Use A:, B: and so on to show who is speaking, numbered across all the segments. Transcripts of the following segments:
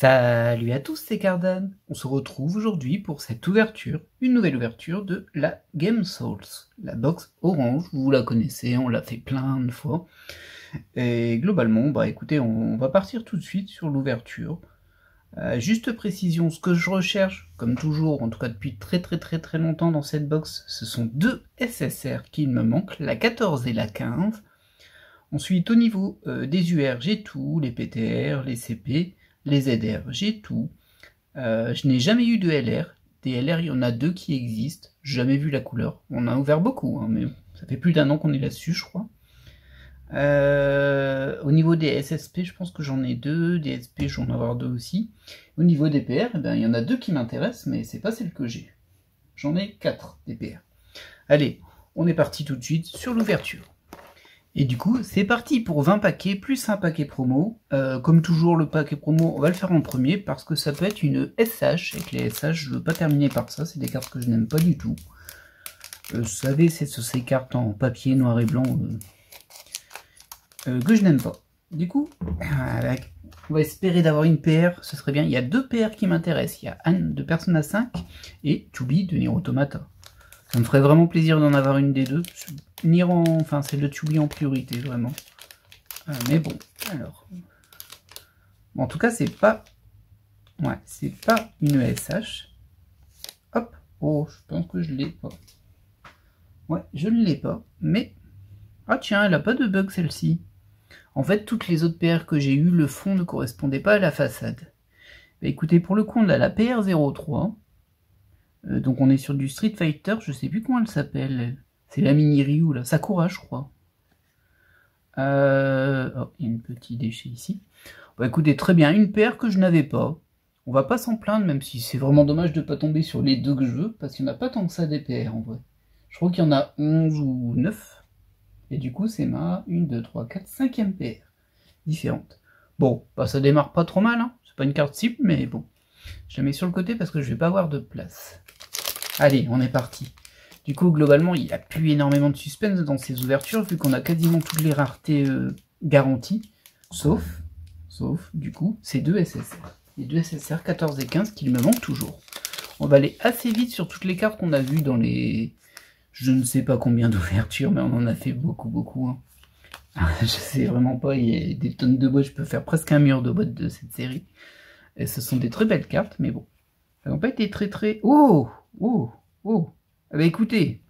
A: Salut à tous, c'est Cardan. On se retrouve aujourd'hui pour cette ouverture, une nouvelle ouverture de la Game Souls. La box orange, vous la connaissez, on l'a fait plein de fois. Et globalement, bah écoutez, on va partir tout de suite sur l'ouverture. Juste précision, ce que je recherche, comme toujours, en tout cas depuis très longtemps dans cette box, ce sont deux SSR qui me manquent, la 14 et la 15. Ensuite, au niveau des UR, j'ai tout, les PTR, les CP, les ZR, j'ai tout. Je n'ai jamais eu de LR. Des LR, il y en a deux qui existent. J'ai jamais vu la couleur. On a ouvert beaucoup, hein, mais ça fait plus d'un an qu'on est là-dessus, je crois. Au niveau des SSP, je pense que j'en ai deux. Des SP, j'en ai avoir deux aussi. Au niveau des PR, eh ben, il y en a deux qui m'intéressent, mais c'est pas celle que j'ai. J'en ai 4 des PR. Allez, on est parti tout de suite sur l'ouverture. Et du coup, c'est parti pour 20 paquets, plus un paquet promo. Comme toujours, le paquet promo, on va le faire en premier, parce que ça peut être une SH. Avec les SH, je veux pas terminer par ça, c'est des cartes que je n'aime pas du tout. Vous savez, c'est ces cartes en papier noir et blanc que je n'aime pas. Du coup, on va espérer d'avoir une PR, ce serait bien. Il y a deux PR qui m'intéressent. Il y a Anne de Persona 5 et Tubi de Nier Automata. Ça me ferait vraiment plaisir d'en avoir une des deux. Enfin, c'est le Tubi en priorité, vraiment. Mais bon, alors. Bon, en tout cas, c'est pas... Ouais, c'est pas une SH. Hop. Oh, je pense que je l'ai pas. Ouais, je ne l'ai pas. Mais... Ah tiens, elle a pas de bug, celle-ci. En fait, toutes les autres PR que j'ai eues, le fond ne correspondait pas à la façade. Bah, écoutez, pour le coup, on a la PR03. Donc on est sur du Street Fighter, je sais plus comment elle s'appelle. C'est la mini Ryu là, Sakura je crois. Oh, il y a un petit déchet ici. Bah écoutez, très bien, une paire que je n'avais pas. On va pas s'en plaindre, même si c'est vraiment dommage de pas tomber sur les deux que je veux, parce qu'il n'y en a pas tant que ça des PR en vrai. Je crois qu'il y en a 11 ou 9. Et du coup c'est ma 1, 2, 3, 4, 5e PR. Différente. Bon, bah ça démarre pas trop mal, hein. C'est pas une carte cible, mais bon. Je la mets sur le côté parce que je vais pas avoir de place. Allez, on est parti. Du coup, globalement, il n'y a plus énormément de suspense dans ces ouvertures, vu qu'on a quasiment toutes les raretés garanties, sauf, du coup, ces deux SSR. Les deux SSR 14 et 15 qui me manquent toujours. On va aller assez vite sur toutes les cartes qu'on a vues dans les... Je ne sais pas combien d'ouvertures, mais on en a fait beaucoup. Hein. Je sais vraiment pas, il y a des tonnes de boîtes, je peux faire presque un mur de boîtes de cette série. Et ce sont des très belles cartes, mais bon. Elles n'ont pas été très... Oh. Ah bah écoutez,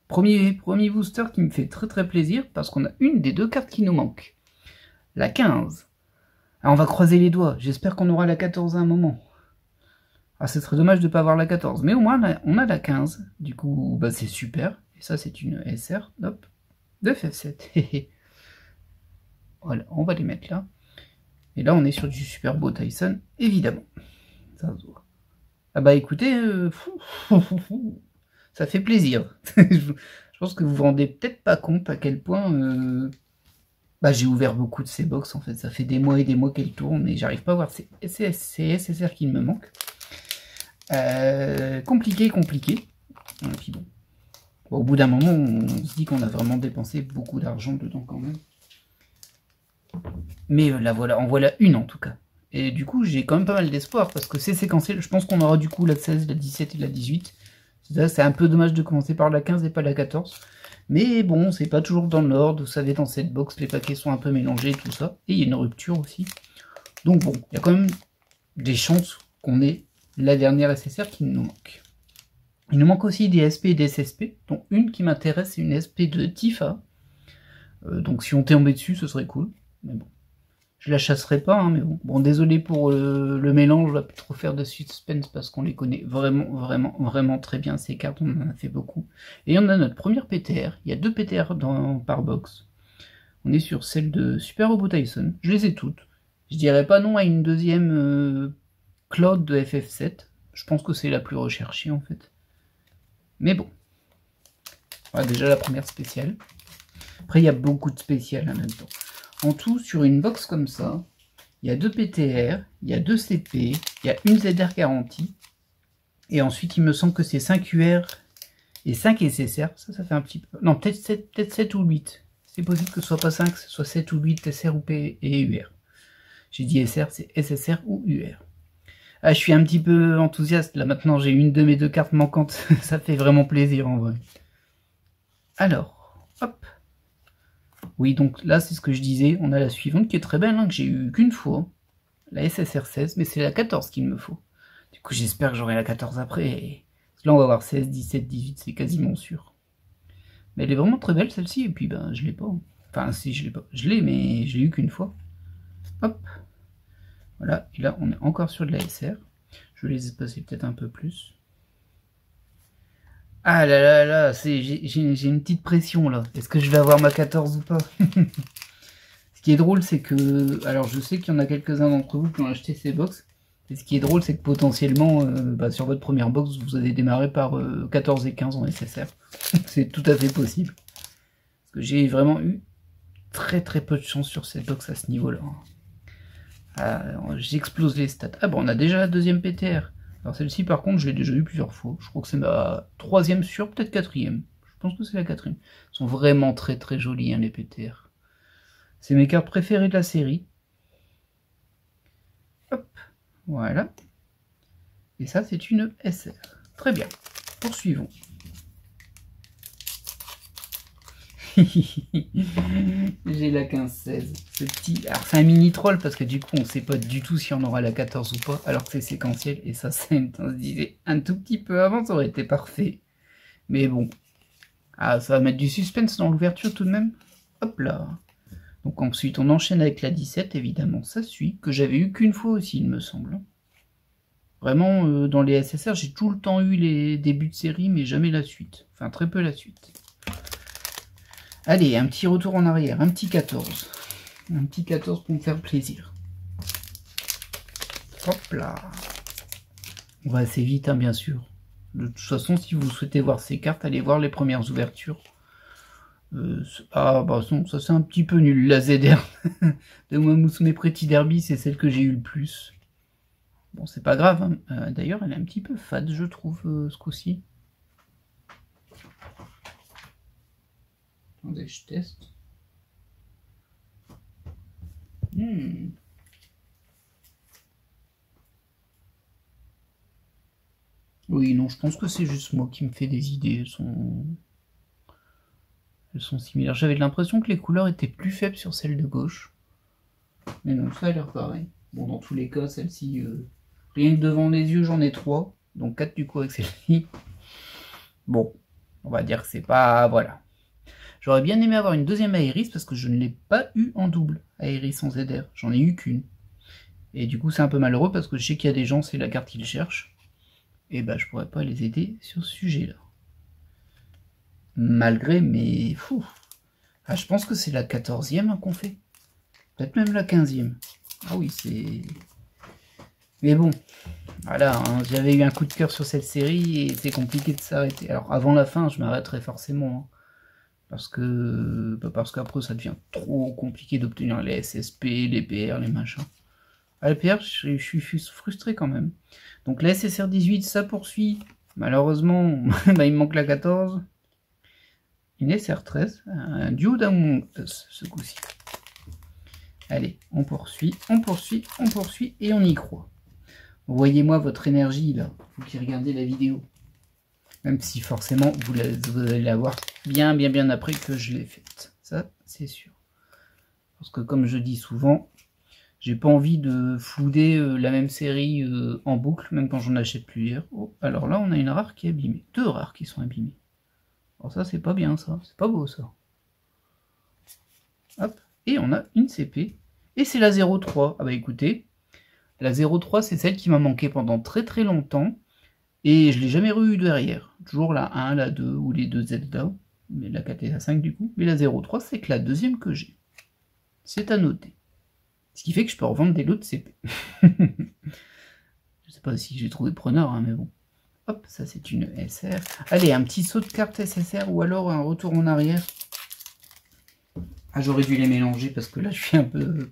A: premier booster qui me fait très plaisir, parce qu'on a une des deux cartes qui nous manque. La 15. Alors on va croiser les doigts, j'espère qu'on aura la 14 à un moment. Ah, ce serait dommage de ne pas avoir la 14, mais au moins on a la 15. Du coup, bah c'est super. Et ça c'est une SR, hop, de FF7. Voilà, on va les mettre là. Et là on est sur du super beau Tyson, évidemment. Ça se voit. Ah bah écoutez, ça fait plaisir. Je pense que vous vous rendez peut-être pas compte à quel point bah, j'ai ouvert beaucoup de ces box en fait. Ça fait des mois et des mois qu'elles tournent et j'arrive pas à voir ces SSR qui me manquent. Compliqué. Et puis bon. Bon, au bout d'un moment, on se dit qu'on a vraiment dépensé beaucoup d'argent dedans quand même. Mais là voilà, en voilà une en tout cas. Et du coup, j'ai quand même pas mal d'espoir, parce que c'est séquencé. Je pense qu'on aura du coup la 16, la 17 et la 18. C'est un peu dommage de commencer par la 15 et pas la 14. Mais bon, c'est pas toujours dans l'ordre. Vous savez, dans cette box, les paquets sont un peu mélangés, tout ça. Et il y a une rupture aussi. Donc bon, il y a quand même des chances qu'on ait la dernière SSR qui nous manque. Il nous manque aussi des SP et des SSP, dont une qui m'intéresse, c'est une SP de Tifa. Donc si on tombait dessus, ce serait cool. Mais bon. Je la chasserai pas, hein, mais bon. Bon, désolé pour le mélange, je vais plus trop faire de suspense parce qu'on les connaît vraiment très bien, ces cartes, on en a fait beaucoup. Et on a notre première PTR, il y a deux PTR par box. On est sur celle de Super Robot Tyson, je les ai toutes. Je dirais pas non à une deuxième Claude de FF7, je pense que c'est la plus recherchée en fait. Mais bon. Voilà déjà la première spéciale. Après il y a beaucoup de spéciales là-dedans. En tout, sur une box comme ça, il y a 2 PTR, il y a 2 CP, il y a une ZR garantie. Et ensuite, il me semble que c'est 5 UR et 5 SSR. Ça fait un petit peu... Non, peut-être 7 ou 8. C'est possible que ce soit pas 5, que ce soit 7 ou 8 SR ou P et UR. J'ai dit SR, c'est SSR ou UR. Ah, je suis un petit peu enthousiaste, là, maintenant j'ai une de mes deux cartes manquantes. Ça fait vraiment plaisir, en vrai. Alors, hop. Oui, donc là, c'est ce que je disais. On a la suivante qui est très belle, hein, que j'ai eu qu'une fois. La SSR 16, mais c'est la 14 qu'il me faut. Du coup, j'espère que j'aurai la 14 après. Parce que là, on va avoir 16, 17, 18, c'est quasiment sûr. Mais elle est vraiment très belle, celle-ci, et puis, ben, je l'ai pas. Enfin, si, je l'ai pas. Je l'ai, mais je l'ai eu qu'une fois. Hop. Voilà, et là, on est encore sur de la SR. Je vais les espacer peut-être un peu plus. Ah là là là, j'ai une petite pression, là. Est-ce que je vais avoir ma 14 ou pas? Ce qui est drôle, c'est que... Alors, je sais qu'il y en a quelques-uns d'entre vous qui ont acheté ces box. Et ce qui est drôle, c'est que potentiellement, sur votre première box, vous allez démarrer par 14 et 15 en SSR. C'est tout à fait possible. Parce que j'ai vraiment eu très très peu de chance sur cette box à ce niveau-là. J'explose les stats. Ah bon, on a déjà la deuxième PTR. Alors celle-ci, par contre, je l'ai déjà eu plusieurs fois. Je crois que c'est ma troisième sur, peut-être quatrième. Je pense que c'est la quatrième. Elles sont vraiment très très jolies, hein, les PTR. C'est mes cartes préférées de la série. Hop, voilà. Et ça, c'est une SR. Très bien. Poursuivons. J'ai la 15-16. Ce petit... Alors, c'est un mini troll parce que du coup, on sait pas du tout si on aura la 14 ou pas, alors que c'est séquentiel. Et ça, on se disait un tout petit peu avant, ça aurait été parfait. Mais bon. Ah, ça va mettre du suspense dans l'ouverture tout de même. Hop là. Donc ensuite, on enchaîne avec la 17, évidemment. Ça suit, que j'avais eu qu'une fois aussi, il me semble. Vraiment, dans les SSR, j'ai tout le temps eu les débuts de série, mais jamais la suite. Enfin, très peu la suite. Allez, un petit retour en arrière, un petit 14. Un petit 14 pour me faire plaisir. Hop là. On va assez vite, hein, bien sûr. De toute façon, si vous souhaitez voir ces cartes, allez voir les premières ouvertures. Ah, bah non, ça c'est un petit peu nul. La ZR de Mousme Pretty Derby, c'est celle que j'ai eu le plus. Bon, c'est pas grave, hein. D'ailleurs, elle est un petit peu fade, je trouve, ce coup-ci. Attendez, je teste. Oui, non, je pense que c'est juste moi qui me fais des idées. Elles sont similaires. J'avais l'impression que les couleurs étaient plus faibles sur celle de gauche. Mais non, ça a l'air pareil. Bon, dans tous les cas, celle-ci, rien que devant les yeux, j'en ai 3. Donc 4 du coup avec celle-ci. Bon, on va dire que c'est pas... Voilà. J'aurais bien aimé avoir une deuxième Aéris parce que je ne l'ai pas eu en double, Aéris en ZR. J'en ai eu qu'une. Et du coup, c'est un peu malheureux parce que je sais qu'il y a des gens, c'est la carte qu'ils cherchent. Et bah, je pourrais pas les aider sur ce sujet-là. Malgré mes... Fou. Ah, je pense que c'est la 14e qu'on fait. Peut-être même la 15e. Ah oui, c'est... Mais bon, voilà, hein, j'avais eu un coup de cœur sur cette série et c'est compliqué de s'arrêter. Alors, avant la fin, je m'arrêterai forcément. Hein, parce qu'après, ça devient trop compliqué d'obtenir les SSP, les PR, les machins. Ah, les PR, je suis frustré quand même. Donc, la SSR 18, ça poursuit. Malheureusement, bah, il me manque la 14. Une SR13, un duo d'Among Us, ce coup-ci. Allez, on poursuit, on poursuit, on poursuit, et on y croit. Voyez-moi votre énergie, là, vous qui regardez la vidéo. Même si, forcément, vous allez la voir bien après que je l'ai faite. Ça, c'est sûr. Parce que, comme je dis souvent, j'ai pas envie de flouder la même série en boucle, même quand j'en achète plusieurs. Oh, alors là, on a une rare qui est abîmée. 2 rares qui sont abîmées. Alors ça, c'est pas bien, ça. C'est pas beau, ça. Hop. Et on a une CP. Et c'est la 03. Ah bah écoutez, la 03, c'est celle qui m'a manqué pendant très longtemps. Et je l'ai jamais re-eu derrière. Toujours la 1, la 2 ou les deux Zelda. Mais la 4 et la 5 du coup. Mais la 03, c'est que la deuxième que j'ai. C'est à noter. Ce qui fait que je peux revendre des lots de CP. Je sais pas si j'ai trouvé preneur, hein, mais bon. Hop, ça c'est une SR. Allez, un petit saut de carte SSR ou alors un retour en arrière. Ah, j'aurais dû les mélanger parce que là je suis un peu...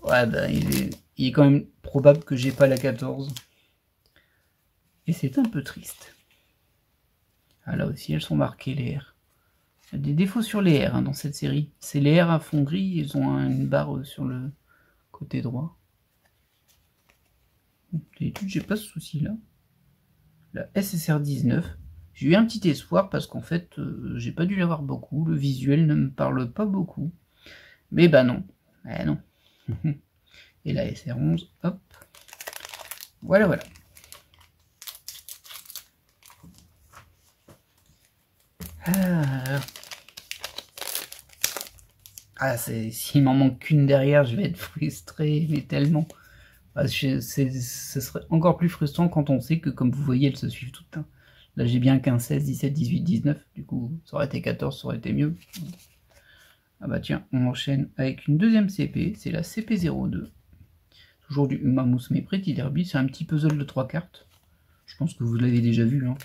A: Ouais, bah, il est quand même probable que j'ai pas la 14. Et c'est un peu triste. Ah, là aussi, elles sont marquées, les R. Il y a des défauts sur les R hein, dans cette série. C'est les R à fond gris, ils ont une barre sur le côté droit. D'habitude, j'ai pas ce souci-là. La SSR 19. J'ai eu un petit espoir parce qu'en fait, j'ai pas dû l'avoir beaucoup. Le visuel ne me parle pas beaucoup. Mais bah non. Eh non. Et la SR 11, hop. Voilà, voilà. Ah, s'il m'en manque qu'une derrière, je vais être frustré, mais tellement. Ce serait encore plus frustrant quand on sait que, comme vous voyez, elles se suivent toutes. Hein. Là, j'ai bien 15, 16, 17, 18, 19. Du coup, ça aurait été 14, ça aurait été mieux. Ah bah tiens, on enchaîne avec une deuxième CP. C'est la CP02. Toujours du Mammoth mais Pretty Derby. C'est un petit puzzle de 3 cartes. Je pense que vous l'avez déjà vu. Hein.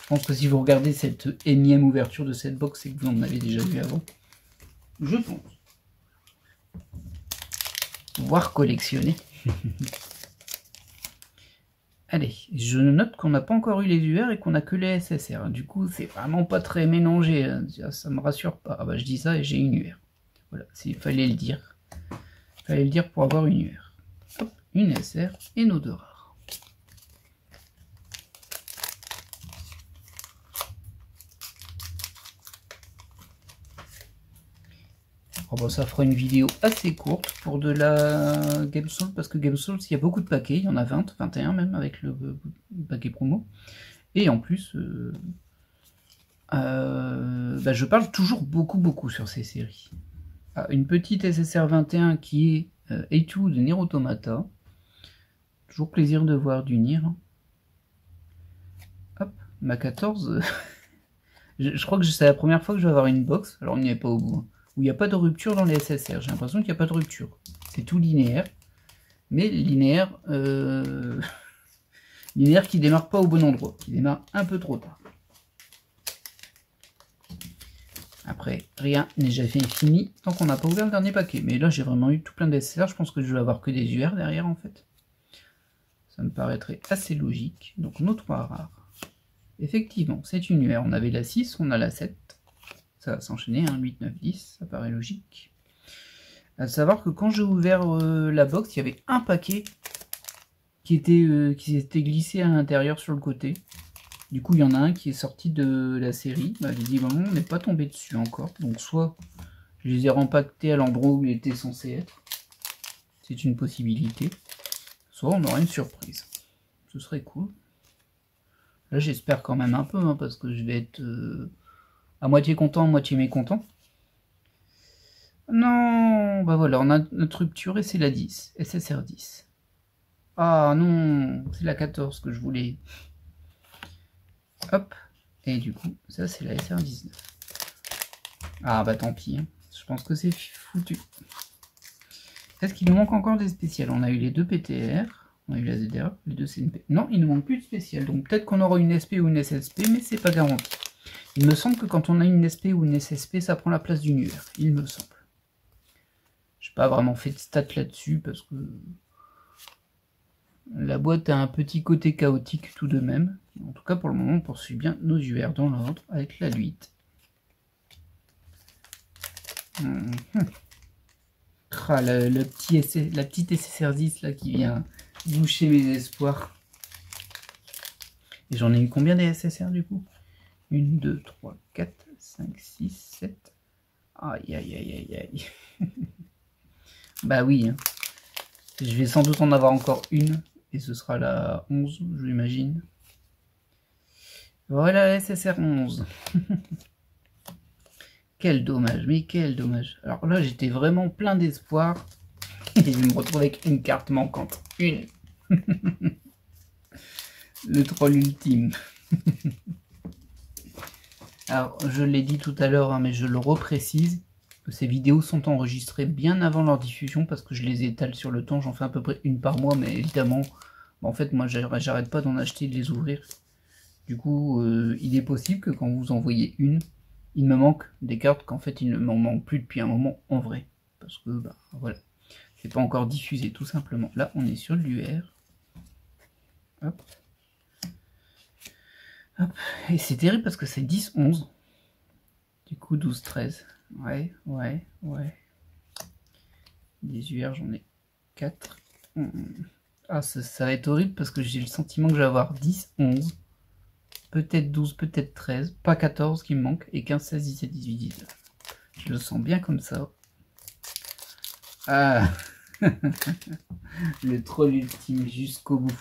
A: Je pense que si vous regardez cette énième ouverture de cette box, c'est que vous en avez déjà vu avant. Je pense. Voire collectionner. Allez, je note qu'on n'a pas encore eu les UR et qu'on a que les SSR. Du coup, c'est vraiment pas très mélangé. Ça me rassure pas. Ah bah je dis ça et j'ai une UR. Voilà, il fallait le dire. Il fallait le dire pour avoir une UR. Hop, une SR et nos deux rares. Oh bah, ça fera une vidéo assez courte pour de la GameSoul, parce que GameSoul, il y a beaucoup de paquets, il y en a 20, 21 même, avec le paquet promo. Et en plus, bah, je parle toujours beaucoup sur ces séries. Ah, une petite SSR 21 qui est A2 de Nier Automata. Toujours plaisir de voir du Nier. Hop, ma 14. Je crois que c'est la première fois que je vais avoir une box, alors on n'y est pas au bout. Où il n'y a pas de rupture dans les SSR. J'ai l'impression qu'il n'y a pas de rupture. C'est tout linéaire. Mais linéaire, linéaire qui démarre pas au bon endroit. Qui démarre un peu trop tard. Après, rien n'est jamais fini tant qu'on n'a pas ouvert le dernier paquet. Mais là, j'ai vraiment eu tout plein de SSR. Je pense que je vais avoir que des UR derrière, en fait. Ça me paraîtrait assez logique. Donc, nos 3 rares. Effectivement, c'est une UR. On avait la 6, on a la 7. Ça va s'enchaîner, hein, 8, 9, 10, ça paraît logique. À savoir que quand j'ai ouvert la box, il y avait un paquet qui s'était glissé à l'intérieur sur le côté. Du coup, il y en a un qui est sorti de la série. Bah, visiblement, on n'est pas tombé dessus encore. Donc, soit je les ai rempactés à l'endroit où il était censé être. C'est une possibilité. Soit on aura une surprise. Ce serait cool. Là, j'espère quand même un peu, hein, parce que je vais être... à moitié content, à moitié mécontent. Non, bah voilà, on a notre rupture et c'est la 10, SSR 10. Ah non, c'est la 14 que je voulais. Hop, et du coup, ça c'est la SR 19. Ah bah tant pis, hein. Je pense que c'est foutu. Est-ce qu'il nous manque encore des spéciales? On a eu les 2 PTR, on a eu la ZDR, les 2 CNP. Non, il ne manque plus de spéciales, donc peut-être qu'on aura une SP ou une SSP, mais c'est pas garanti. Il me semble que quand on a une SP ou une SSP, ça prend la place d'une UR, il me semble. Je n'ai pas vraiment fait de stats là-dessus, parce que la boîte a un petit côté chaotique tout de même. En tout cas, pour le moment, on poursuit bien nos UR dans l'ordre, avec la 8. Ah, la petite SSR 10 là, qui vient boucher mes espoirs. Et j'en ai eu combien des SSR du coup? 1, 2, 3, 4, 5, 6, 7. Aïe, aïe, aïe, aïe, aïe. Bah oui, hein. Je vais sans doute en avoir encore une. Et ce sera la 11, je l'imagine. Voilà la SSR 11. Quel dommage, mais quel dommage. Alors là, j'étais vraiment plein d'espoir. Et je me retrouve avec une carte manquante. Une. Le troll ultime. Alors, je l'ai dit tout à l'heure, hein, mais je le reprécise. Ces vidéos sont enregistrées bien avant leur diffusion parce que je les étale sur le temps. J'en fais à peu près une par mois, mais évidemment, en fait, moi, j'arrête pas d'en acheter et de les ouvrir. Du coup, il est possible que quand vous envoyez une, il me manque des cartes qu'en fait, il ne m'en manque plus depuis un moment en vrai. Parce que, bah, voilà, c'est pas encore diffusé, tout simplement. Là, on est sur l'UR. Hop. Hop. Et c'est terrible parce que c'est 10, 11. Du coup, 12, 13. Ouais. Des UR, j'en ai 4. Ah, ça va être horrible parce que j'ai le sentiment que je vais avoir 10, 11, peut-être 12, peut-être 13, pas 14 qui me manque, et 15, 16, 17, 18, 19. Je le sens bien comme ça. Ah. Le troll ultime jusqu'au bout.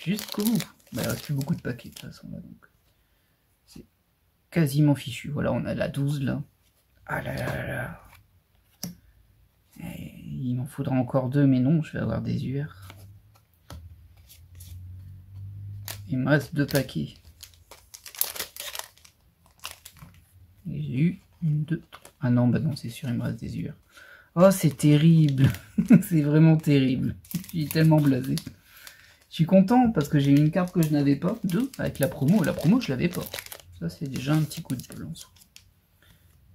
A: Jusqu'au bout. Bah, il reste plus beaucoup de paquets de toute façon là, donc c'est quasiment fichu. Voilà, on a la 12 là. Ah là là là là. Et il m'en faudra encore 2, mais non, je vais avoir des UR. Il me reste 2 paquets. J'ai eu une, 2, 3. Ah non, bah non, c'est sûr, il me reste des UR. Oh, c'est terrible. C'est vraiment terrible. Je suis tellement blasé. Je suis content parce que j'ai eu une carte que je n'avais pas. 2 avec la promo. La promo, je l'avais pas. Ça, c'est déjà un petit coup de bol en soi.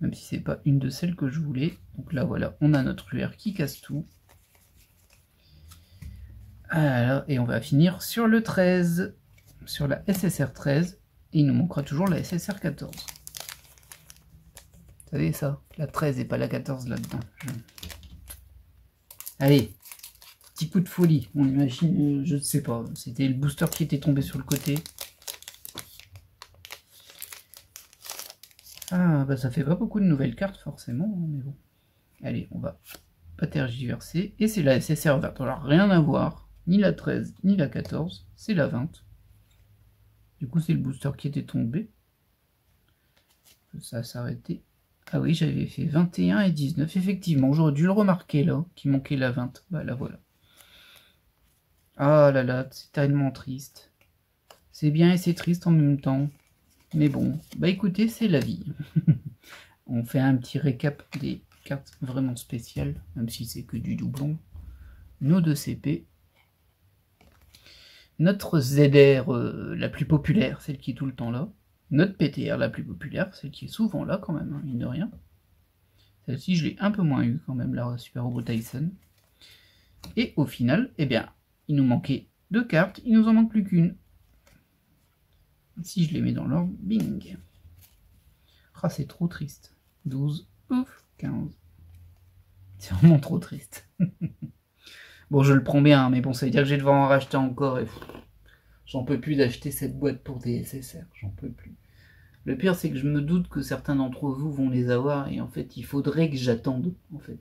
A: Même si c'est pas une de celles que je voulais. Donc là, voilà, on a notre UR qui casse tout. Alors, et on va finir sur le 13. Sur la SSR 13. Et il nous manquera toujours la SSR 14. Vous savez ça, la 13 et pas la 14 là-dedans. Allez, petit coup de folie. On imagine, je ne sais pas, c'était le booster qui était tombé sur le côté. Ah, bah ça fait pas beaucoup de nouvelles cartes forcément, mais bon. Allez, on va pas tergiverser. Et c'est la SSR 20. Alors rien à voir, ni la 13, ni la 14, c'est la 20. Du coup, c'est le booster qui était tombé. Ça a s'arrêté. Ah oui, j'avais fait 21 et 19, effectivement, j'aurais dû le remarquer là, qu'il manquait la 20. Bah là voilà. Ah là là, c'est tellement triste. C'est bien et c'est triste en même temps. Mais bon, bah écoutez, c'est la vie. On fait un petit récap des cartes vraiment spéciales, même si c'est que du doublon. Nos 2 CP. Notre ZR la plus populaire, celle qui est tout le temps là. Notre PTR la plus populaire, celle qui est souvent là quand même, hein, mine de rien. Celle-ci, je l'ai un peu moins eu quand même, la Super Robot Tyson. Et au final, eh bien, il nous manquait 2 cartes, il nous en manque plus qu'une. Si je les mets dans l'ordre, bing. Ah, c'est trop triste. 12, ouf, 15. C'est vraiment trop triste. Bon, je le prends bien, mais bon, ça veut dire que je vais devoir en racheter encore et... J'en peux plus d'acheter cette boîte pour des SSR, j'en peux plus. Le pire, c'est que je me doute que certains d'entre vous vont les avoir, et en fait, il faudrait que j'attende, en fait.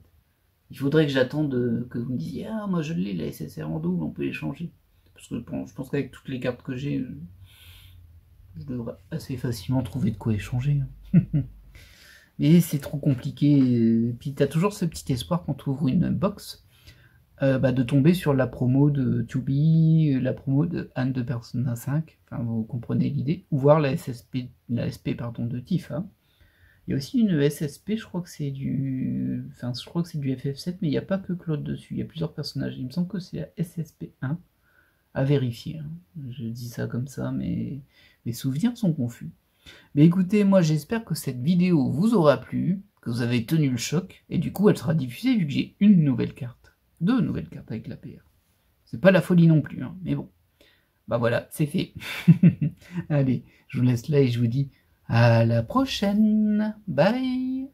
A: Il faudrait que j'attende que vous me disiez « Ah, moi je l'ai, la SSR en double, on peut les changer. » Parce que je pense qu'avec toutes les cartes que j'ai, je devrais assez facilement trouver de quoi échanger. Mais c'est trop compliqué. Et puis t'as toujours ce petit espoir quand tu ouvres une box, de tomber sur la promo de Tubi, la promo de Anne de Persona 5, enfin vous comprenez l'idée, ou voir la SP pardon, de Tifa. Il y a aussi une SSP, je crois que c'est du FF7, mais il n'y a pas que Claude dessus, il y a plusieurs personnages. Il me semble que c'est la SSP1, à vérifier. Hein. Je dis ça comme ça, mais mes souvenirs sont confus. Mais écoutez, moi j'espère que cette vidéo vous aura plu, que vous avez tenu le choc, et du coup elle sera diffusée vu que j'ai une nouvelle carte. 2 nouvelles cartes avec la PR. C'est pas la folie non plus, hein, mais bon. Bah voilà, c'est fait. Allez, je vous laisse là et je vous dis à la prochaine. Bye.